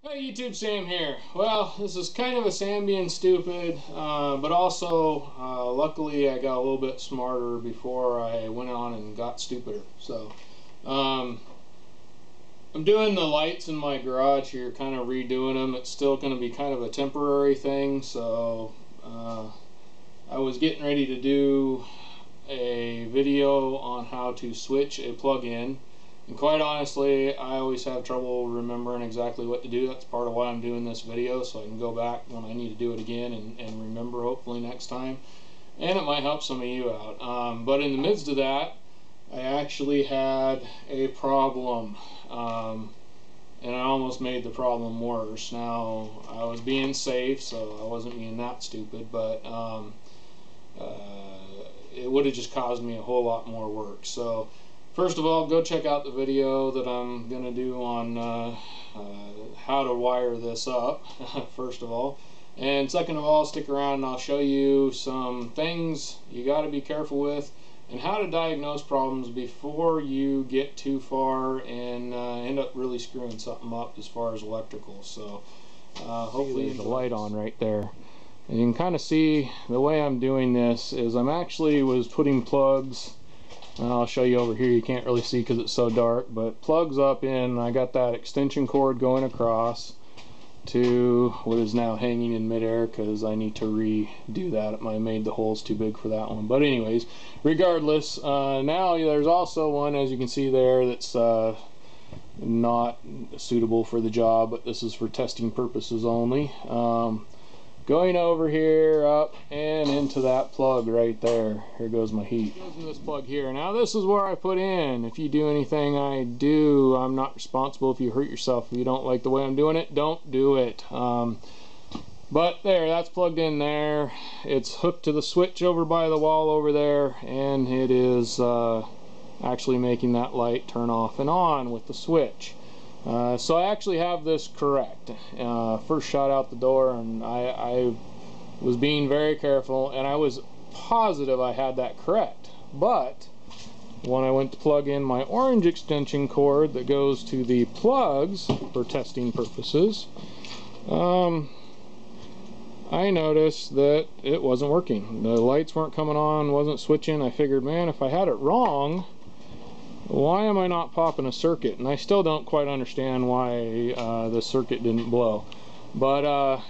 Hi YouTube, Sam here. Well, this is kind of a Sam being stupid, but also luckily I got a little bit smarter before I went on and got stupider. So I'm doing the lights in my garage here, kind of redoing them. It's still going to be kind of a temporary thing, so I was getting ready to do a video on how to switch a plug-in. And quite honestly, I always have trouble remembering exactly what to do. That's part of why I'm doing this video, so I can go back when I need to do it again and remember hopefully next time. And it might help some of you out. But in the midst of that, I actually had a problem. And I almost made the problem worse. Now, I was being safe, so I wasn't being that stupid, but it would have just caused me a whole lot more work. So first of all, go check out the video that I'm going to do on how to wire this up, first of all. And second of all, stick around and I'll show you some things you got to be careful with and how to diagnose problems before you get too far and end up really screwing something up as far as electrical. So hopefully there's a light on right there. And you can kind of see the way I'm doing this is I'm actually was putting plugs. I'll show you over here. You can't really see because it's so dark, but plugs up in. I got that extension cord going across to what is now hanging in midair because I need to redo that. I made the holes too big for that one. But anyways, regardless, now there's also one, as you can see there, that's not suitable for the job, but this is for testing purposes only. Going over here, up, and into that plug right there. Here goes my heat. Goes in this plug here. Now this is where I put in. If you do anything I do, I'm not responsible if you hurt yourself. If you don't like the way I'm doing it, don't do it. But there, that's plugged in there. It's hooked to the switch over by the wall over there, and it is actually making that light turn off and on with the switch. So I actually have this correct. First shot out the door, and I was being very careful, and I was positive I had that correct. But when I went to plug in my orange extension cord that goes to the plugs for testing purposes, I noticed that it wasn't working. The lights weren't coming on, wasn't switching. I figured, man, if I had it wrong, why am I not popping a circuit? And I still don't quite understand why the circuit didn't blow, but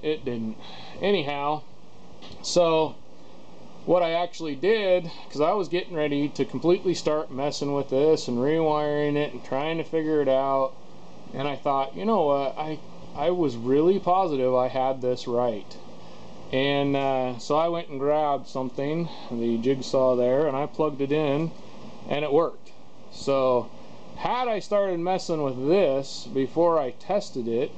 it didn't. Anyhow, so what I actually did, because I was getting ready to completely start messing with this and rewiring it and trying to figure it out, and I thought, you know what, I was really positive I had this right. And so I went and grabbed something, the jigsaw there, and I plugged it in, and it worked. So had I started messing with this before I tested it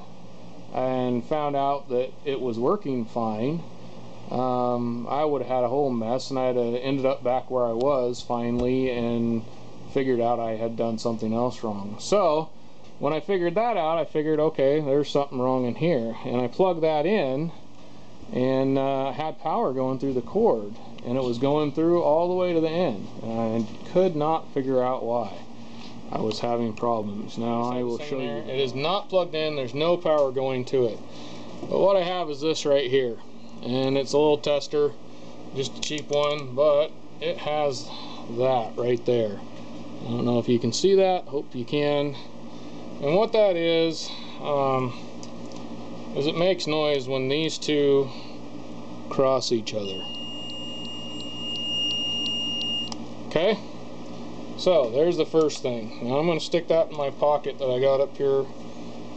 and found out that it was working fine, I would have had a whole mess, and I'd have ended up back where I was finally and figured out I had done something else wrong. So when I figured that out, I figured, okay, there's something wrong in here, and I plugged that in and had power going through the cord, and it was going through all the way to the end, and I could not figure out why I was having problems. Now I will show you. It is not plugged in, there's no power going to it, but what I have is this right here, and it's a little tester, just a cheap one, but it has that right there. I don't know if you can see that, hope you can. And what that is it makes noise when these two cross each other. Okay, so there's the first thing. Now I'm going to stick that in my pocket that I got up here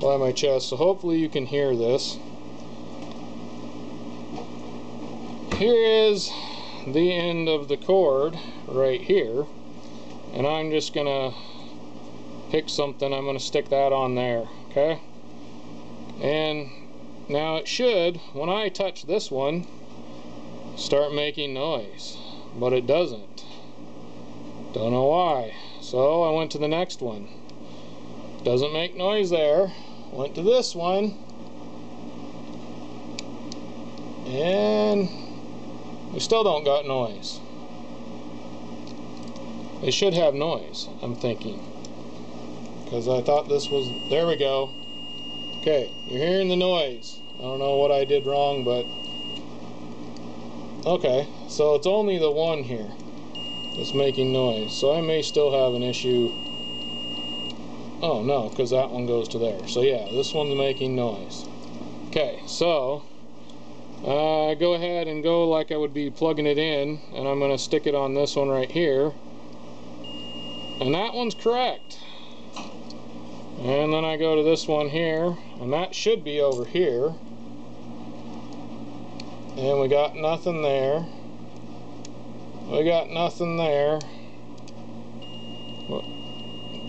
by my chest, so hopefully you can hear this. Here is the end of the cord right here, and I'm just going to pick something. I'm going to stick that on there, okay? And now it should, when I touch this one, start making noise, but it doesn't. Don't know why. So I went to the next one. Doesn't make noise there. Went to this one, and we still don't got noise. It should have noise, I'm thinking, because I thought this was, there we go. Okay, you're hearing the noise. I don't know what I did wrong, but okay, so it's only the one here that's making noise, so I may still have an issue. Oh no, because that one goes to there. So yeah, this one's making noise. Okay, so go ahead and go like I would be plugging it in, and I'm going to stick it on this one right here, and that one's correct. And then I go to this one here, and that should be over here, and we got nothing there. We got nothing there.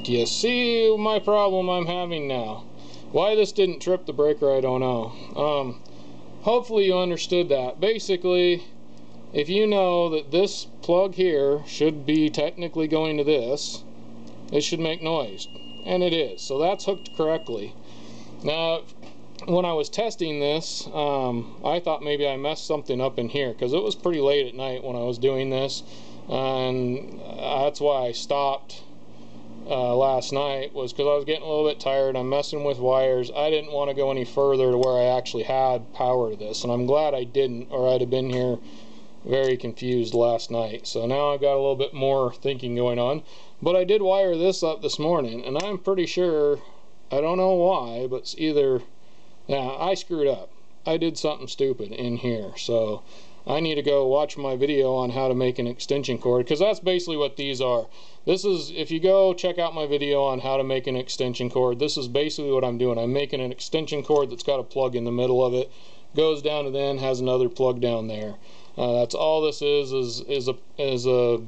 Do you see my problem I'm having now? Why this didn't trip the breaker, I don't know. Hopefully you understood that. Basically, if you know that this plug here should be technically going to this, it should make noise. And it is. So that's hooked correctly. Now, when I was testing this, I thought maybe I messed something up in here, because it was pretty late at night when I was doing this, and that's why I stopped last night, was because I was getting a little bit tired. I'm messing with wires. I didn't want to go any further to where I actually had power to this, and I'm glad I didn't, or I'd have been here very confused last night. So now I've got a little bit more thinking going on. But I did wire this up this morning, and I'm pretty sure, I don't know why, but it's either, yeah, I screwed up. I did something stupid in here, so I need to go watch my video on how to make an extension cord, because that's basically what these are. This is, if you go check out my video on how to make an extension cord, this is basically what I'm doing. I'm making an extension cord that's got a plug in the middle of it, goes down to the end, has another plug down there. That's all this is a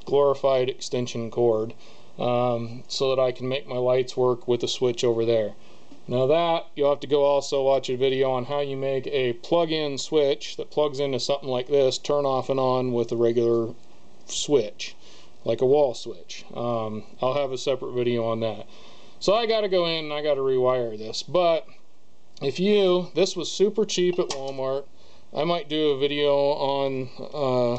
glorified extension cord, so that I can make my lights work with a switch over there. Now that, you'll have to go also watch a video on how you make a plug-in switch that plugs into something like this, turn off and on with a regular switch, like a wall switch. I'll have a separate video on that. So I got to go in and I got to rewire this. But if this was super cheap at Walmart. I might do a video on,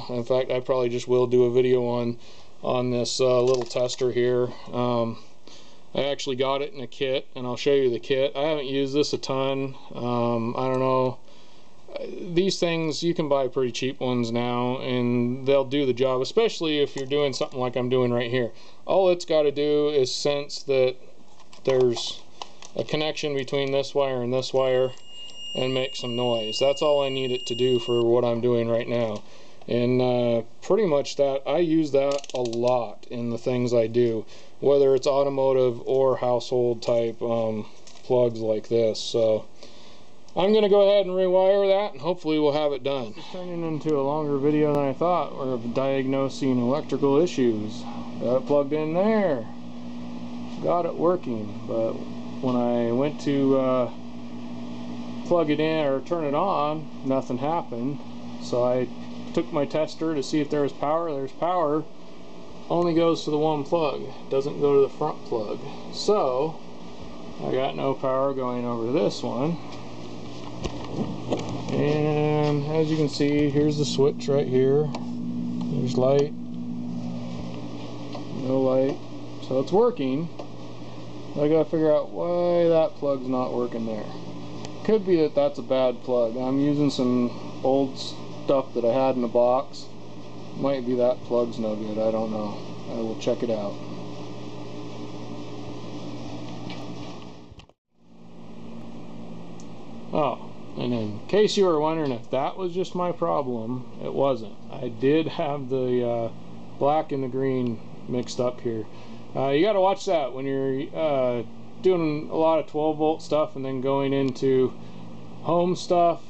in fact I probably just will do a video on this little tester here. I actually got it in a kit, and I'll show you the kit. I haven't used this a ton. I don't know. These things, you can buy pretty cheap ones now, and they'll do the job, especially if you're doing something like I'm doing right here. All it's got to do is sense that there's a connection between this wire and this wire, and make some noise. That's all I need it to do for what I'm doing right now. And pretty much that, I use that a lot in the things I do, whether it's automotive or household type plugs like this. So I'm going to go ahead and rewire that, and hopefully we'll have it done. It's turning into a longer video than I thought. We're diagnosing electrical issues. Got it plugged in there. Got it working, but when I went to plug it in or turn it on, nothing happened. So I took my tester to see if there was power. There's power, only goes to the one plug, doesn't go to the front plug. So I got no power going over to this one. And as you can see, here's the switch right here. There's light, no light, so it's working. I gotta figure out why that plug's not working there. Could be that that's a bad plug. I'm using some old stuff that I had in the box. Might be that plug's no good, I don't know. I will check it out. Oh, and in case you were wondering if that was just my problem, it wasn't. I did have the black and the green mixed up here. You got to watch that when you're doing a lot of 12 volt stuff and then going into home stuff.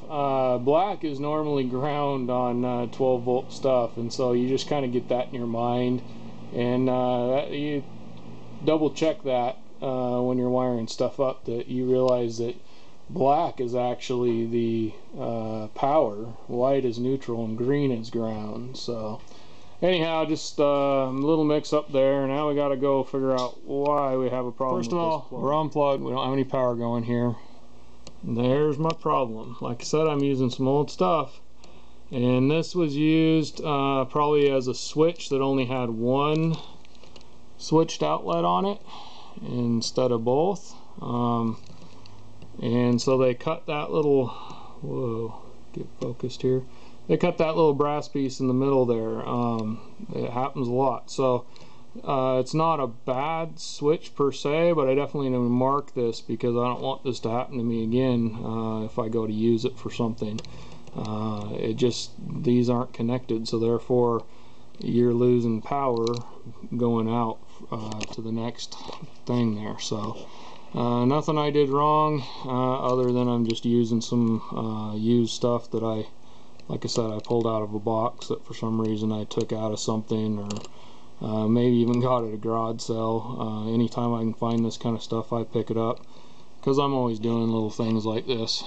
Black is normally ground on 12 volt stuff, and so you just kind of get that in your mind, and you double check that when you're wiring stuff up, that you realize that black is actually the power, white is neutral, and green is ground. So anyhow, just a little mix up there. Now we got to go figure out why we have a problem. First of all, we're unplugged. We don't have any power going here. There's my problem. Like I said, I'm using some old stuff, and this was used probably as a switch that only had one switched outlet on it instead of both. And so they cut that little, whoa, get focused here. They cut that little brass piece in the middle there. It happens a lot. So it's not a bad switch per se, but I definitely need to mark this because I don't want this to happen to me again if I go to use it for something. These aren't connected, so therefore you're losing power going out to the next thing there. So nothing I did wrong other than I'm just using some used stuff that like I said, I pulled out of a box that for some reason I took out of something, or maybe even got at a garage sale. Anytime I can find this kind of stuff, I pick it up because I'm always doing little things like this.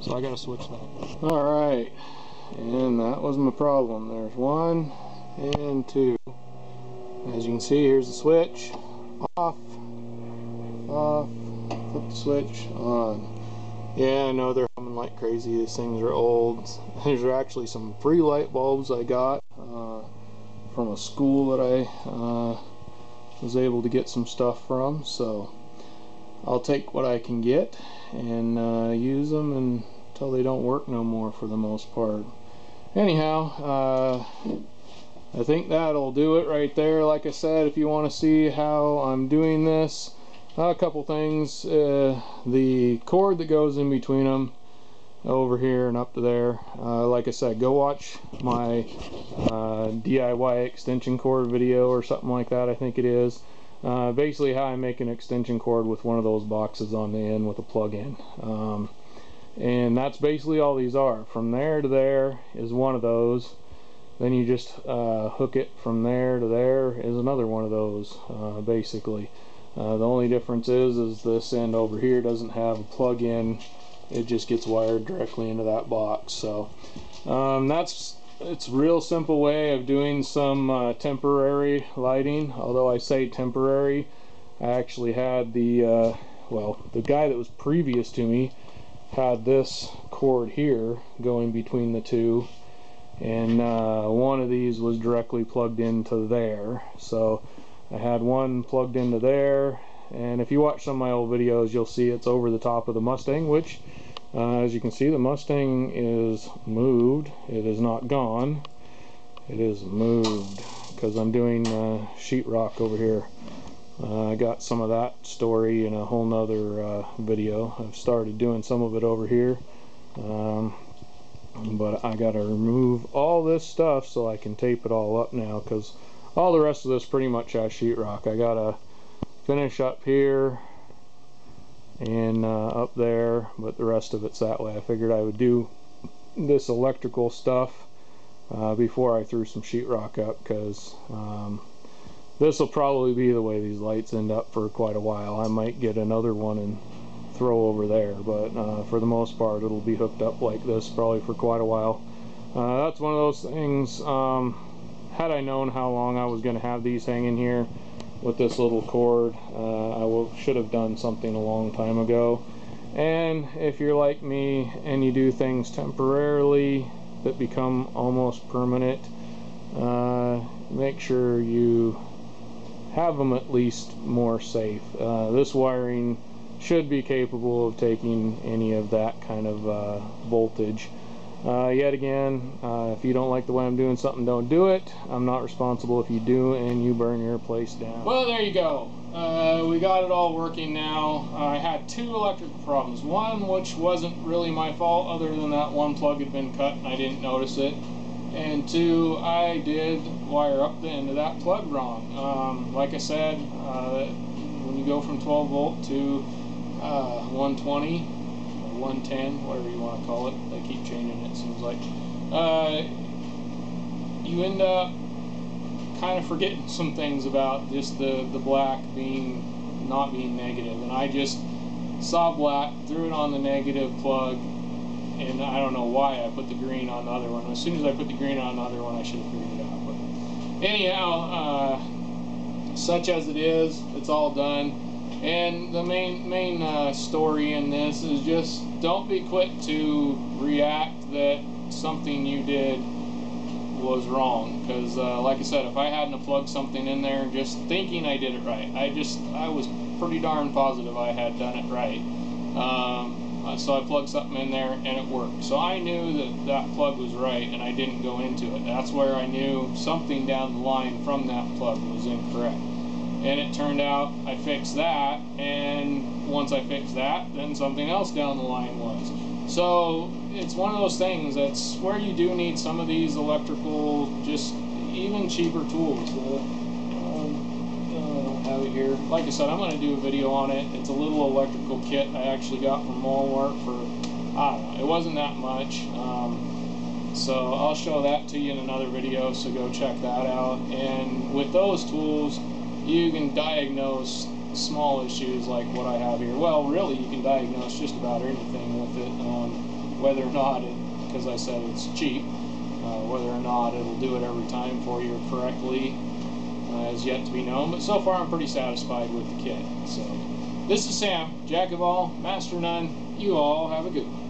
So I gotta switch that. Alright, and that was my problem. There's 1 and 2. As you can see, here's the switch. Off, off, flip the switch, on. Yeah, I know they're humming like crazy. These things are old. There's actually some free light bulbs I got from a school that I was able to get some stuff from. So I'll take what I can get and use them until they don't work no more for the most part. Anyhow, I think that'll do it right there. Like I said, if you want to see how I'm doing this, a couple things. The cord that goes in between them over here and up to there, like I said, go watch my DIY extension cord video or something like that, I think it is. Basically how I make an extension cord with one of those boxes on the end with a plug-in. And that's basically all these are. From there to there is one of those. Then you just hook it from there to there is another one of those, basically. The only difference is this end over here doesn't have a plug-in. It just gets wired directly into that box. So it's a real simple way of doing some temporary lighting. Although I say temporary, I actually had the guy that was previous to me had this cord here going between the two, and one of these was directly plugged into there. So I had one plugged into there, and if you watch some of my old videos, you'll see it's over the top of the Mustang, which as you can see, the Mustang is moved. It is not gone. It is moved because I'm doing sheetrock over here. I got some of that story in a whole nother video. I've started doing some of it over here, but I gotta remove all this stuff so I can tape it all up now, because all the rest of this pretty much has sheetrock. I gotta finish up here and up there, but the rest of it's that way. I figured I would do this electrical stuff before I threw some sheetrock up, because this will probably be the way these lights end up for quite a while. I might get another one and throw over there, but for the most part it'll be hooked up like this probably for quite a while. That's one of those things, had I known how long I was going to have these hanging here with this little cord, I should have done something a long time ago. And if you're like me and you do things temporarily that become almost permanent, make sure you have them at least more safe. This wiring should be capable of taking any of that kind of voltage. Yet again, if you don't like the way I'm doing something, don't do it. I'm not responsible if you do and you burn your place down. Well, there you go. We got it all working now. I had two electrical problems. One which wasn't really my fault, other than that one plug had been cut and I didn't notice it. And two, I did wire up the end of that plug wrong. Like I said, when you go from 12 volt to 120 or 110, whatever you want to call it, they keep changing it, seems like, you end up kind of forgetting some things about just the black not being negative. And I just saw black, threw it on the negative plug, and I don't know why I put the green on the other one. As soon as I put the green on the other one, I should have figured it out. But anyhow, such as it is, it's all done. And the main story in this is just don't be quick to react that something you did was wrong. Because like I said, if I hadn't plugged something in there just thinking I did it right, I was pretty darn positive I had done it right. So I plugged something in there and it worked. So I knew that that plug was right and I didn't go into it. That's where I knew something down the line from that plug was incorrect. And it turned out I fixed that, and once I fixed that, then something else down the line was. So it's one of those things that's where you do need some of these electrical, just even cheaper tools. I don't have it here. Like I said, I'm going to do a video on it. It's a little electrical kit I actually got from Walmart for, I don't know, it wasn't that much. So I'll show that to you in another video, so go check that out. And with those tools, you can diagnose small issues like what I have here. Well, really, you can diagnose just about anything with it, whether or not it, because I said it's cheap, whether or not it'll do it every time for you correctly is yet to be known. But so far, I'm pretty satisfied with the kit. So, this is Sam, Jack of all, master none. You all have a good one.